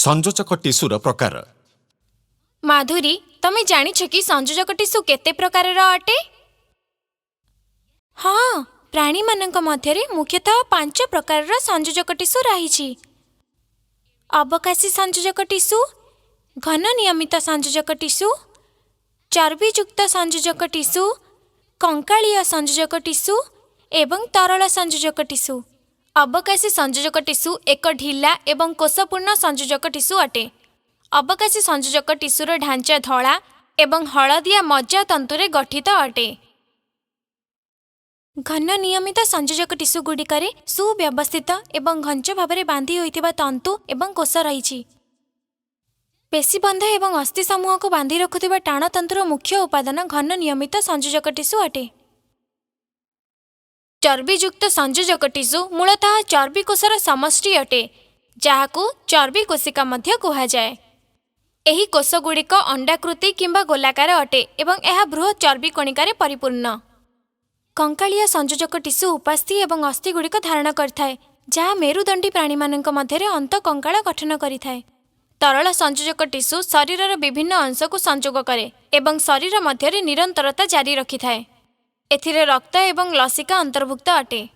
संयोजक टिश्यूर प्रकार। माधुरी, तमे जानिछ कि संयोजक टिश्यू केते प्रकारर अटे? हाँ, प्राणी मानक मध्यरे मुख्यतः 5 प्रकारर संयोजक टिश्यू रहिछि। अवकाशी संयोजक टिश्यू, घन नियमित संयोजक टिश्यू, चर्बीयुक्त संयोजक टिश्यू, कंकाळीय संयोजक टिश्यू एवं तरल संयोजक टिश्यू। अवकाशी संयोजक टिश्यू एक ढिला एवं कोषपूर्ण संयोजक टिश्यू अटे। अवकाशी संयोजक टिश्यूर ढांचा धला एवं हलदिया मज्जा तंतुरे गठित अटे। घन नियमित संयोजक टिश्यू गुड़िकरे सुव्यवस्थित एवं घंच भाव बांधी होइथिबा तंतु एवं कोष रहिछि। पेशीबंध एवं अस्थि समूह को बांधी रखुथिबा टाण तंतुर मुख्य उपादान घन नियमित संयोजक टिश्यू अटे। चर्बीयुक्त संयोजक टिश्यू मूलतः चर्बी कोषर समष्टि अटे, जहाकू चर्बी कोशिका मध्य कुहाଯାଏ। एही कोष गुड़िक अंडाकृति किंबा गोलाकार अटे एवं यह बृहत चर्बी कणिकारे परिपूर्ण। कंकाळीय संयोजक टिश्यू उपास्थि एवं अस्थि गुड़िक धारण करथाए, जहाँ मेरुदंडी प्राणी मानक मध्यरे अंत कंकाळ गठन करिथाए। तरल संयोजक टिश्यू शरीरर विभिन्न अंश को संजोग करे एवं शरीर मध्यरे निरंतरता जारी रखिथाए। एथिरे रक्त एवं लसिका अंतर्भुक्त अटे।